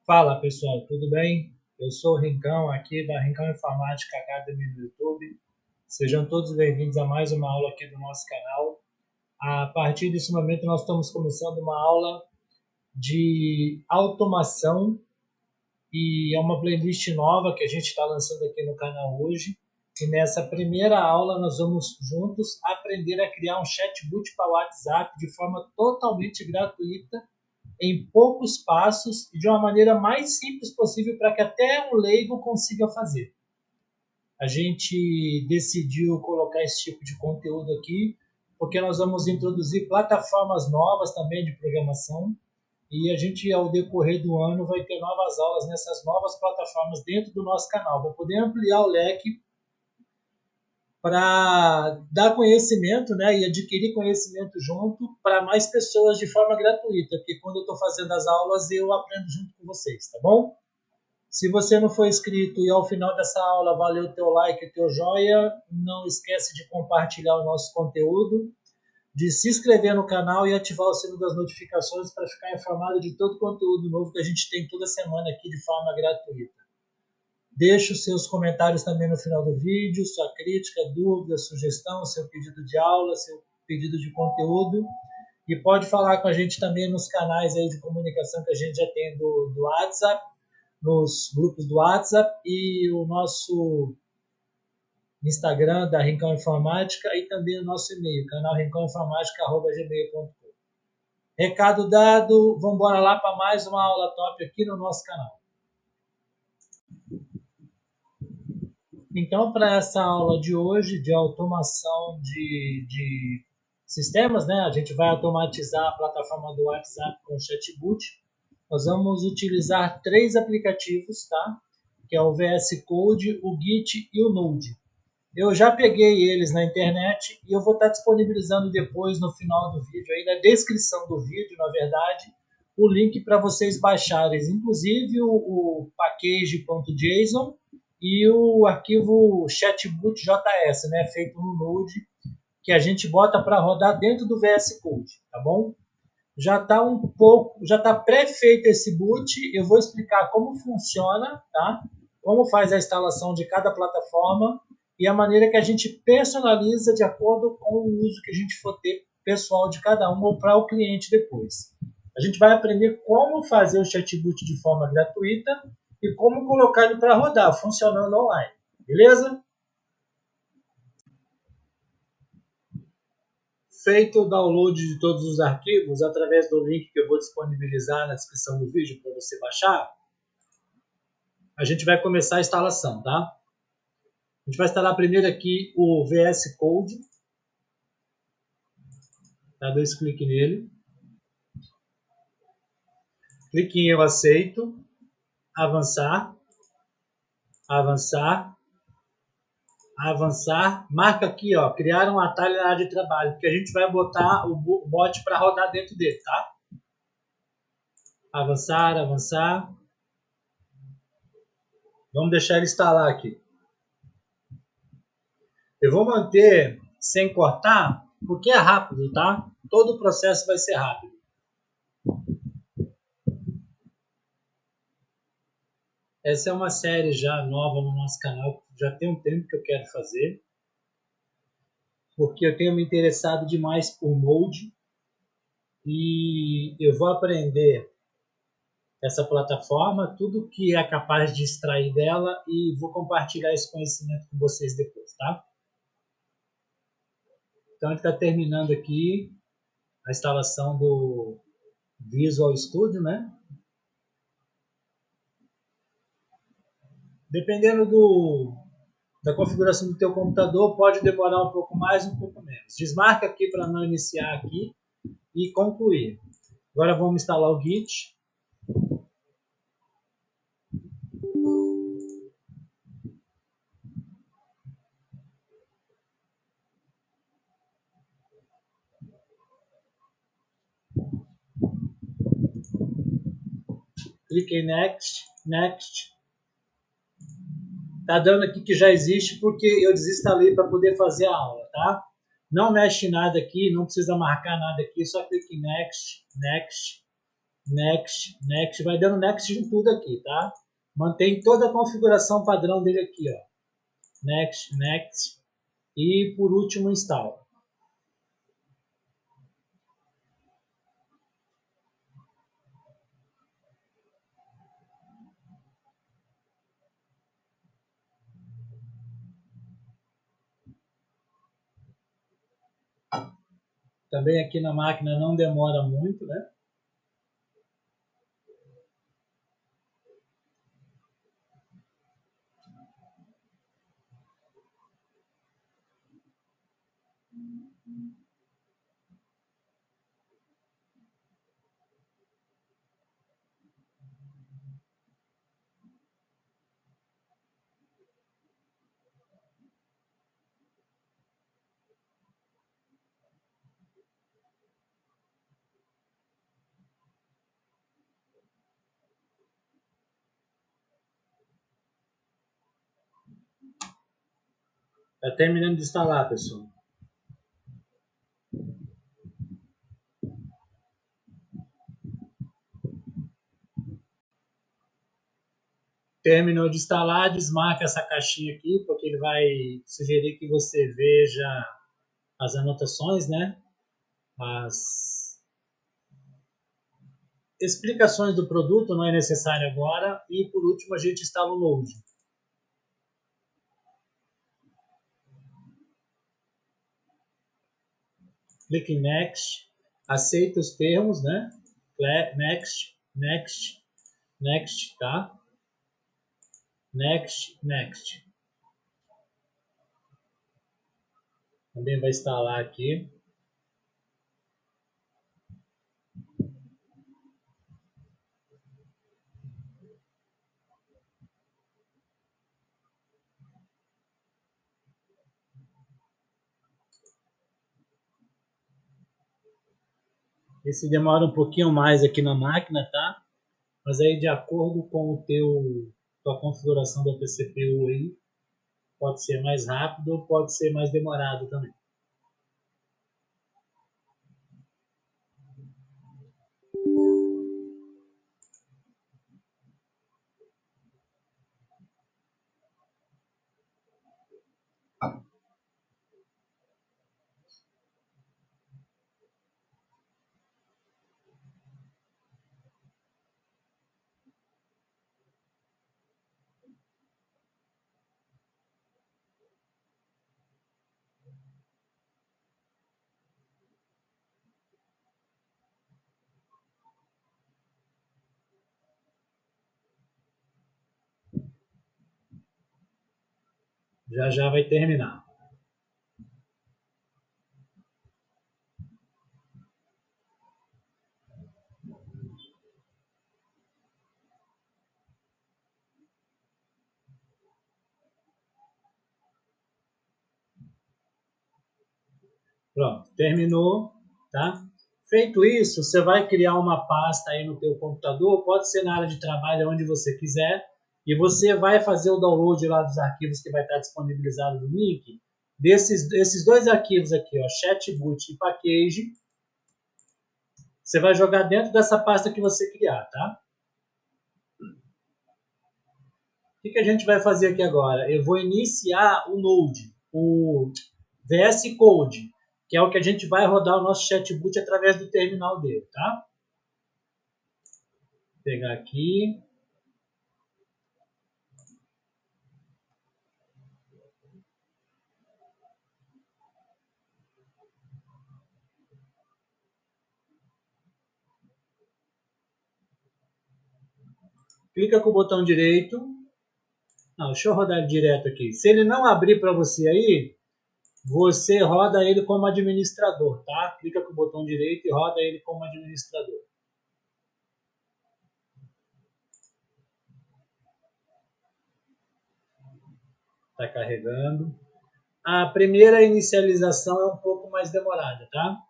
Fala pessoal, tudo bem? Eu sou o Rincão aqui da Rincão Informática Academy no YouTube. Sejam todos bem-vindos a mais uma aula aqui do nosso canal. A partir desse momento nós estamos começando uma aula de automação e é uma playlist nova que a gente está lançando aqui no canal hoje. E nessa primeira aula nós vamos juntos aprender a criar um chatbot para o WhatsApp de forma totalmente gratuita, em poucos passos e de uma maneira mais simples possível para que até um leigo consiga fazer. A gente decidiu colocar esse tipo de conteúdo aqui porque nós vamos introduzir plataformas novas também de programação e a gente, ao decorrer do ano, vai ter novas aulas nessas novas plataformas dentro do nosso canal. Vou poder ampliar o leque para dar conhecimento, né, e adquirir conhecimento junto para mais pessoas de forma gratuita, porque quando eu estou fazendo as aulas eu aprendo junto com vocês, tá bom? Se você não for inscrito e ao final dessa aula valeu o teu like e o teu joia, não esquece de compartilhar o nosso conteúdo, de se inscrever no canal e ativar o sino das notificações para ficar informado de todo o conteúdo novo que a gente tem toda semana aqui de forma gratuita. Deixe os seus comentários também no final do vídeo, sua crítica, dúvida, sugestão, seu pedido de aula, seu pedido de conteúdo. E pode falar com a gente também nos canais aí de comunicação que a gente já tem do WhatsApp, nos grupos do WhatsApp e o nosso Instagram da Rincão Informática e também o nosso e-mail, canal rincãoinformática@gmail.com. Recado dado, vamos embora lá para mais uma aula top aqui no nosso canal. Então, para essa aula de hoje, de automação de sistemas, né? A gente vai automatizar a plataforma do WhatsApp com o chatbot. Nós vamos utilizar 3 aplicativos, tá? Que é o VS Code, o Git e o Node. Eu já peguei eles na internet e eu vou estar disponibilizando depois no final do vídeo, aí na descrição do vídeo, na verdade, o link para vocês baixarem, inclusive o package.json e o arquivo chatbot.js, né, feito no Node, que a gente bota para rodar dentro do VS Code, tá bom? Já está pré-feito esse boot, eu vou explicar como funciona, tá? Como faz a instalação de cada plataforma e a maneira que a gente personaliza de acordo com o uso que a gente for ter pessoal de cada um ou para o cliente depois. A gente vai aprender como fazer o chatbot de forma gratuita e como colocar ele para rodar, funcionando online. Beleza? Feito o download de todos os arquivos através do link que eu vou disponibilizar na descrição do vídeo para você baixar, a gente vai começar a instalação, tá? A gente vai instalar primeiro aqui o VS Code. Dá 2 cliques nele. Clique em eu aceito. Avançar. Avançar. Avançar. Marca aqui, ó, criar um atalho na área de trabalho, porque a gente vai botar o bot para rodar dentro dele, tá? Avançar, avançar. Vamos deixar ele instalar aqui. Eu vou manter sem cortar, porque é rápido, tá? Todo o processo vai ser rápido. Essa é uma série já nova no nosso canal, já tem um tempo que eu quero fazer, porque eu tenho me interessado demais por Node e eu vou aprender essa plataforma, tudo que é capaz de extrair dela e vou compartilhar esse conhecimento com vocês depois, tá? Então, ele está terminando aqui a instalação do Visual Studio, né? Dependendo da configuração do teu computador, pode demorar um pouco mais, um pouco menos. Desmarca aqui para não iniciar aqui e concluir. Agora vamos instalar o Git. Clique em Next, Next. Tá dando aqui que já existe porque eu desinstalei para poder fazer a aula, tá? Não mexe em nada aqui, não precisa marcar nada aqui, só clique em Next, Next. next, next, vai dando next em tudo aqui, tá? Mantém toda a configuração padrão dele aqui, ó. Next, next. E por último, install. Também aqui na máquina não demora muito, né? Está terminando de instalar, pessoal. Terminou de instalar, desmarca essa caixinha aqui, porque ele vai sugerir que você veja as anotações, né? As explicações do produto, não é necessário agora. E por último a gente instala o Load. Clique em Next, aceita os termos, né? Next, Next, Next, tá? Next, Next. Também vai instalar aqui. Esse demora um pouquinho mais aqui na máquina, tá? Mas aí de acordo com o tua configuração da TCPU aí, pode ser mais rápido ou pode ser mais demorado também. Já já vai terminar. Pronto, terminou, tá? Feito isso, você vai criar uma pasta aí no teu computador, pode ser na área de trabalho, onde você quiser, e você vai fazer o download lá dos arquivos que vai estar disponibilizado no link, desses dois arquivos aqui, ó, Chatboot e Package, você vai jogar dentro dessa pasta que você criar, tá? O que a gente vai fazer aqui agora? Eu vou iniciar o Node, o VS Code, que é o que a gente vai rodar o nosso chatbot através do terminal dele, tá? Vou pegar aqui. Clica com o botão direito. Não, deixa eu rodar ele direto aqui. Se ele não abrir para você aí, você roda ele como administrador, tá? Clica com o botão direito e roda ele como administrador. Está carregando. A primeira inicialização é um pouco mais demorada, tá?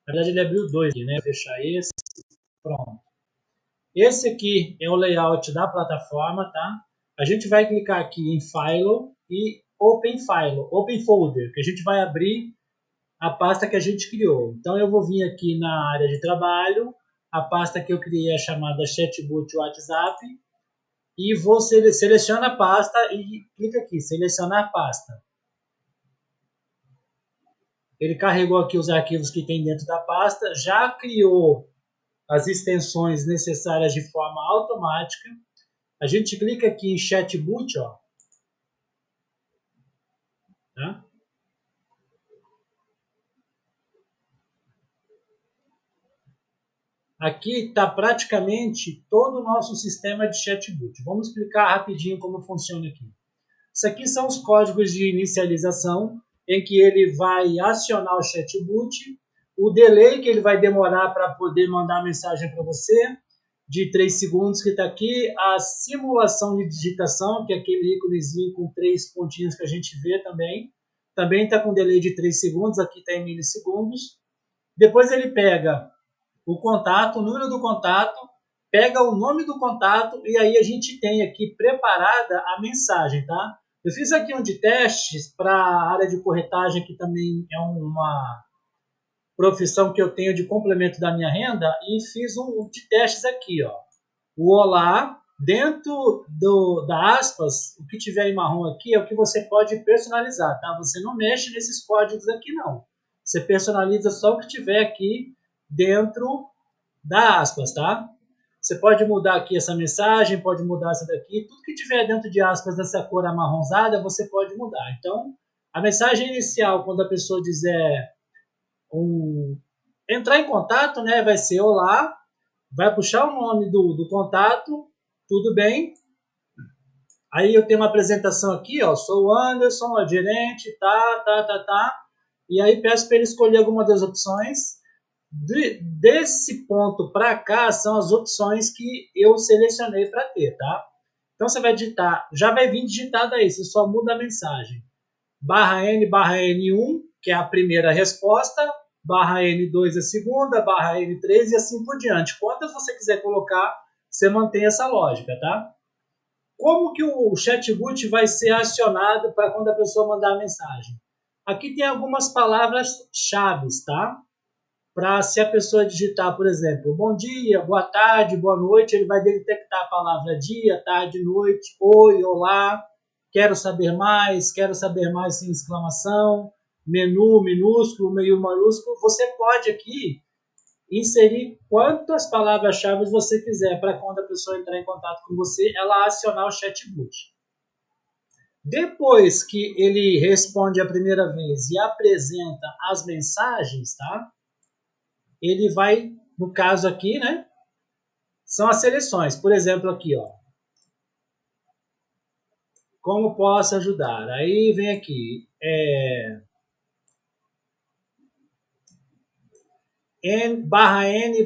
Na verdade, ele abriu dois aqui, né? Vou fechar esse. Pronto. Esse aqui é o layout da plataforma, tá? A gente vai clicar aqui em File e Open File, Open Folder, que a gente vai abrir a pasta que a gente criou. Então eu vou vir aqui na área de trabalho, a pasta que eu criei é chamada Chatbot WhatsApp, e vou selecionar a pasta e clica aqui, selecionar a pasta. Ele carregou aqui os arquivos que tem dentro da pasta, já criou as extensões necessárias de forma automática. A gente clica aqui em Chatbot, ó, tá? Aqui está praticamente todo o nosso sistema de chatbot. Vamos explicar rapidinho como funciona aqui. Isso aqui são os códigos de inicialização, em que ele vai acionar o chatbot, o delay que ele vai demorar para poder mandar a mensagem para você, de 3 segundos que está aqui, a simulação de digitação, que é aquele íconezinho com 3 pontinhos que a gente vê também está com delay de 3 segundos, aqui está em milissegundos. Depois ele pega o contato, o número do contato, pega o nome do contato e aí a gente tem aqui preparada a mensagem, tá? Eu fiz aqui um de testes para a área de corretagem, que também é uma profissão que eu tenho de complemento da minha renda, e fiz um de testes aqui, ó. O olá, dentro da aspas, o que tiver em marrom aqui é o que você pode personalizar, tá? Você não mexe nesses códigos aqui, não. Você personaliza só o que tiver aqui dentro da aspas, tá? Você pode mudar aqui essa mensagem, pode mudar essa daqui, tudo que tiver dentro de aspas dessa cor amarronzada, você pode mudar. Então, a mensagem inicial, quando a pessoa dizer entrar em contato, né, vai ser olá, vai puxar o nome do contato, tudo bem. Aí eu tenho uma apresentação aqui, ó, sou o Anderson, o gerente, tá. E aí peço para ele escolher alguma das opções. Desse ponto para cá são as opções que eu selecionei para ter, tá? Então você vai digitar, já vai vir digitado aí, você só muda a mensagem. /N/N1, que é a primeira resposta, /N2 a segunda, /N3 e assim por diante. Quantas você quiser colocar, você mantém essa lógica, tá? Como que o chatbot vai ser acionado para quando a pessoa mandar a mensagem? Aqui tem algumas palavras-chave, tá? Para se a pessoa digitar, por exemplo, bom dia, boa tarde, boa noite, ele vai detectar a palavra dia, tarde, noite, oi, olá, quero saber mais sem exclamação, menu minúsculo, meio maiúsculo. Você pode aqui inserir quantas palavras-chave você quiser para quando a pessoa entrar em contato com você, ela acionar o chatbot. Depois que ele responde a primeira vez e apresenta as mensagens, tá? Ele vai, no caso aqui, né? São as seleções. Por exemplo, aqui, ó. Como posso ajudar? Aí vem aqui. N/N/N1.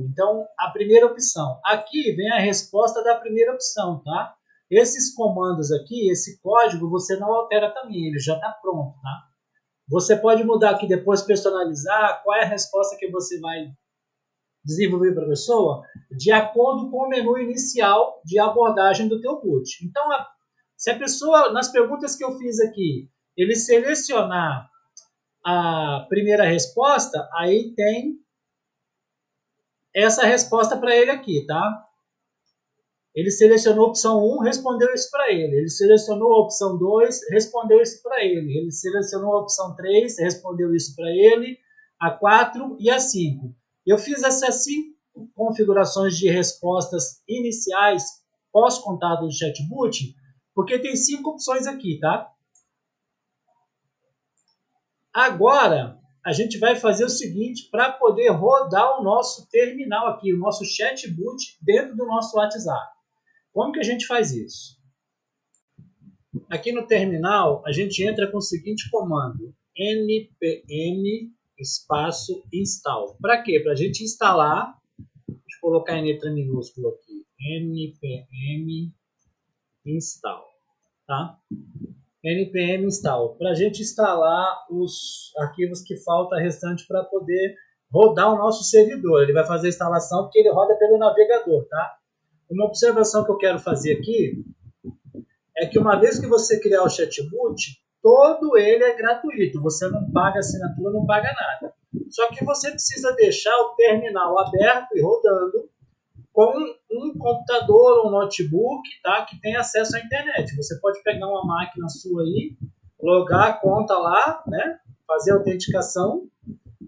Então, a primeira opção. Aqui vem a resposta da primeira opção, tá? Esses comandos aqui, esse código, você não altera também. Ele já está pronto, tá? Você pode mudar aqui depois, personalizar qual é a resposta que você vai desenvolver para a pessoa de acordo com o menu inicial de abordagem do teu boot. Então, se a pessoa, nas perguntas que eu fiz aqui, ele selecionar a primeira resposta, aí tem essa resposta para ele aqui, tá? Ele selecionou a opção 1, respondeu isso para ele. Ele selecionou a opção 2, respondeu isso para ele. Ele selecionou a opção 3, respondeu isso para ele. A 4 e a 5. Eu fiz essas 5 configurações de respostas iniciais pós-contado do chatbot, porque tem 5 opções aqui, tá? Agora, a gente vai fazer o seguinte para poder rodar o nosso terminal aqui, o nosso chatbot dentro do nosso WhatsApp. Como que a gente faz isso? Aqui no terminal, a gente entra com o seguinte comando, npm espaço install. Para quê? Para a gente instalar, deixa eu colocar em letra minúscula aqui, npm install, tá? npm install, para a gente instalar os arquivos que falta restante para poder rodar o nosso servidor. Ele vai fazer a instalação porque ele roda pelo navegador, tá? Uma observação que eu quero fazer aqui é que uma vez que você criar o chatbot, todo ele é gratuito, você não paga assinatura, não paga nada. Só que você precisa deixar o terminal aberto e rodando com um computador ou um notebook, tá, que tem acesso à internet. Você pode pegar uma máquina sua aí, logar a conta lá, né, fazer a autenticação,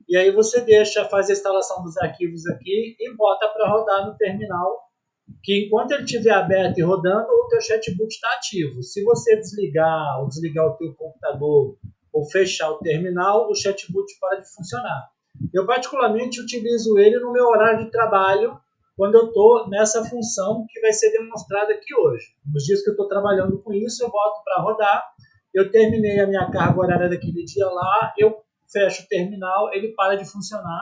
e aí você deixa, faz a instalação dos arquivos aqui e bota para rodar no terminal, que enquanto ele estiver aberto e rodando, o teu chatbot está ativo. Se você desligar ou desligar o teu computador ou fechar o terminal, o chatbot para de funcionar. Eu particularmente utilizo ele no meu horário de trabalho, quando eu estou nessa função que vai ser demonstrada aqui hoje. Nos dias que eu estou trabalhando com isso, eu boto para rodar, eu terminei a minha carga horária daquele dia lá, eu fecho o terminal, ele para de funcionar,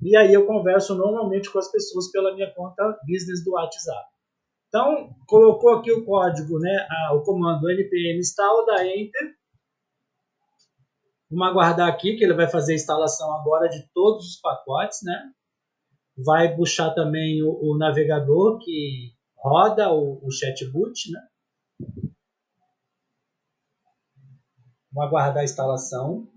e aí eu converso normalmente com as pessoas pela minha conta business do WhatsApp. Então, colocou aqui o código, né, o comando npm install, dá enter. Vamos aguardar aqui que ele vai fazer a instalação agora de todos os pacotes, né? Vai puxar também o navegador que roda o chatbot, né? Vamos aguardar a instalação.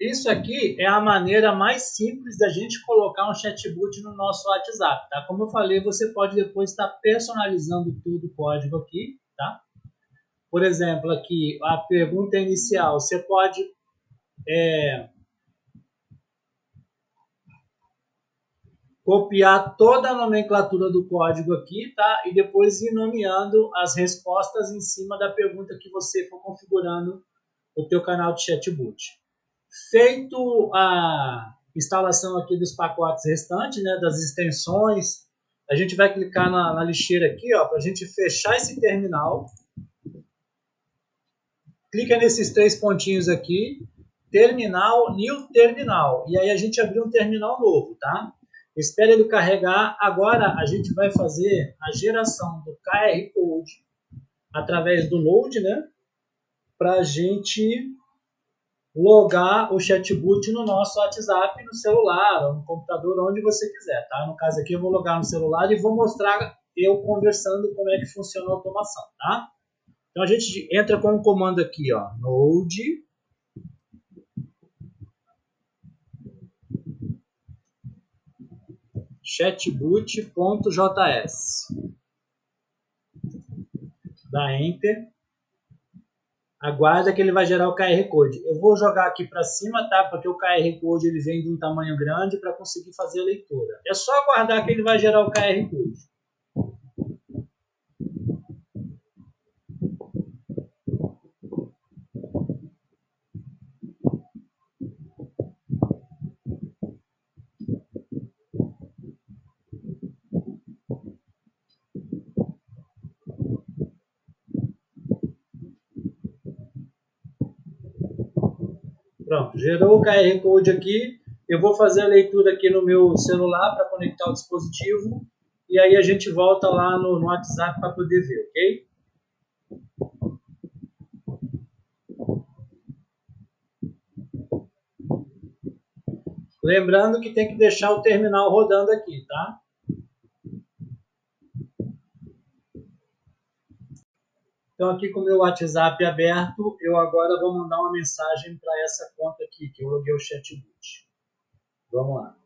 Isso aqui é a maneira mais simples da gente colocar um chatbot no nosso WhatsApp, tá? Como eu falei, você pode depois estar personalizando todo o código aqui, tá? Por exemplo, aqui a pergunta inicial, você pode copiar toda a nomenclatura do código aqui, tá? E depois ir nomeando as respostas em cima da pergunta que você for configurando o teu canal de chatbot. Feito a instalação aqui dos pacotes restantes, né, das extensões, a gente vai clicar na lixeira aqui, ó, para a gente fechar esse terminal. Clica nesses três pontinhos aqui, terminal, new terminal, e aí a gente abriu um terminal novo, tá? Espera ele carregar. Agora a gente vai fazer a geração do QR Code através do load, né? Para a gente logar o chatbot no nosso WhatsApp, no celular, ou no computador, onde você quiser, tá? No caso aqui eu vou logar no celular e vou mostrar eu conversando como é que funciona a automação, tá? Então a gente entra com um comando aqui, ó, node chatbot.js, dá enter, aguarda que ele vai gerar o QR Code. Eu vou jogar aqui para cima, tá? Porque o QR Code ele vem de um tamanho grande para conseguir fazer a leitura. É só aguardar que ele vai gerar o QR Code. Pronto, gerou o QR Code aqui. Eu vou fazer a leitura aqui no meu celular para conectar o dispositivo. E aí a gente volta lá no WhatsApp para poder ver, ok? Lembrando que tem que deixar o terminal rodando aqui, tá? Então, aqui com o meu WhatsApp aberto, eu agora vou mandar uma mensagem para essa conta aqui, que eu loguei o chatbot. Vamos lá.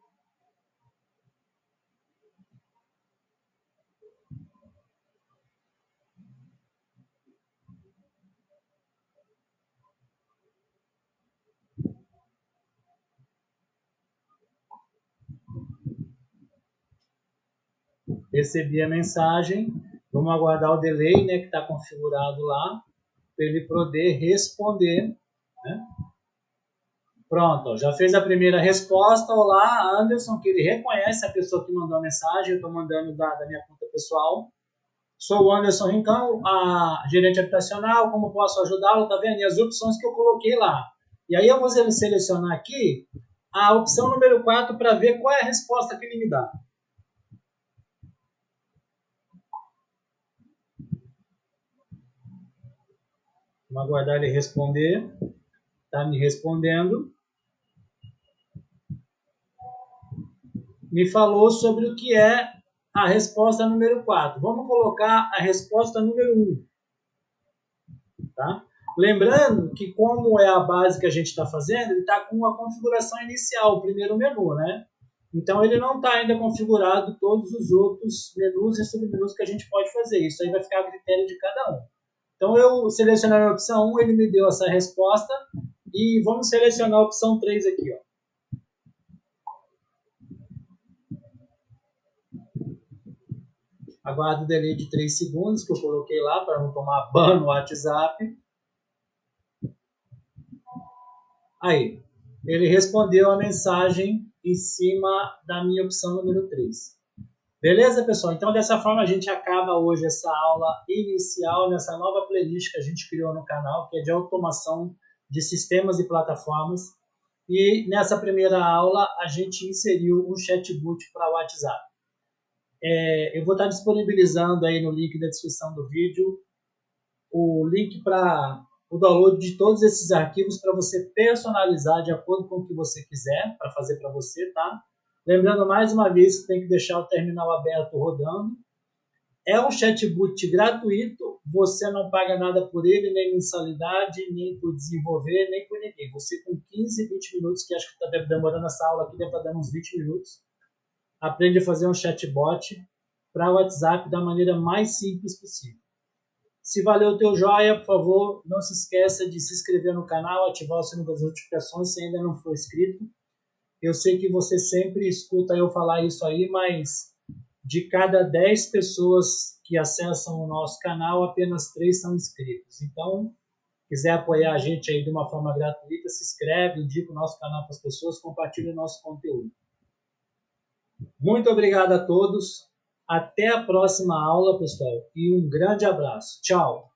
Recebi a mensagem. Vamos aguardar o delay, né, que está configurado lá, para ele poder responder, né? Pronto, ó, já fez a primeira resposta. Olá, Anderson, que ele reconhece a pessoa que mandou a mensagem. Eu estou mandando da minha conta pessoal. Sou o Anderson Rincão, a gerente habitacional. Como posso ajudá-lo? Tá vendo? E as opções que eu coloquei lá. E aí eu vou selecionar aqui a opção número 4 para ver qual é a resposta que ele me dá. Vamos aguardar ele responder. Está me respondendo. Me falou sobre o que é a resposta número 4. Vamos colocar a resposta número 1. Tá? Lembrando que, como é a base que a gente está fazendo, ele está com uma configuração inicial, o primeiro menu, né? Então, ele não está ainda configurado todos os outros menus e submenus que a gente pode fazer. Isso aí vai ficar a critério de cada um. Então, eu selecionei a opção 1, ele me deu essa resposta. E vamos selecionar a opção 3 aqui, ó. Aguardo o delay de 3 segundos que eu coloquei lá para não tomar ban no WhatsApp. Aí, ele respondeu a mensagem em cima da minha opção número 3. Beleza, pessoal? Então, dessa forma, a gente acaba hoje essa aula inicial nessa nova playlist que a gente criou no canal, que é de automação de sistemas e plataformas. E nessa primeira aula, a gente inseriu um chatbot para o WhatsApp. Eu vou estar disponibilizando aí no link da descrição do vídeo o link para o download de todos esses arquivos para você personalizar de acordo com o que você quiser para fazer para você, tá? Lembrando mais uma vez que tem que deixar o terminal aberto rodando. É um chatbot gratuito, você não paga nada por ele, nem mensalidade, nem por desenvolver, nem por ninguém. Você com 15, 20 minutos, que acho que está demorando essa aula aqui, deve estar dando uns 20 minutos, aprende a fazer um chatbot para o WhatsApp da maneira mais simples possível. Se valeu o teu joia, por favor, não se esqueça de se inscrever no canal, ativar o sininho das notificações se ainda não for inscrito. Eu sei que você sempre escuta eu falar isso aí, mas de cada 10 pessoas que acessam o nosso canal, apenas 3 são inscritos. Então, quiser apoiar a gente aí de uma forma gratuita, se inscreve, indica o nosso canal para as pessoas, compartilha o nosso conteúdo. Muito obrigado a todos. Até a próxima aula, pessoal, e um grande abraço. Tchau!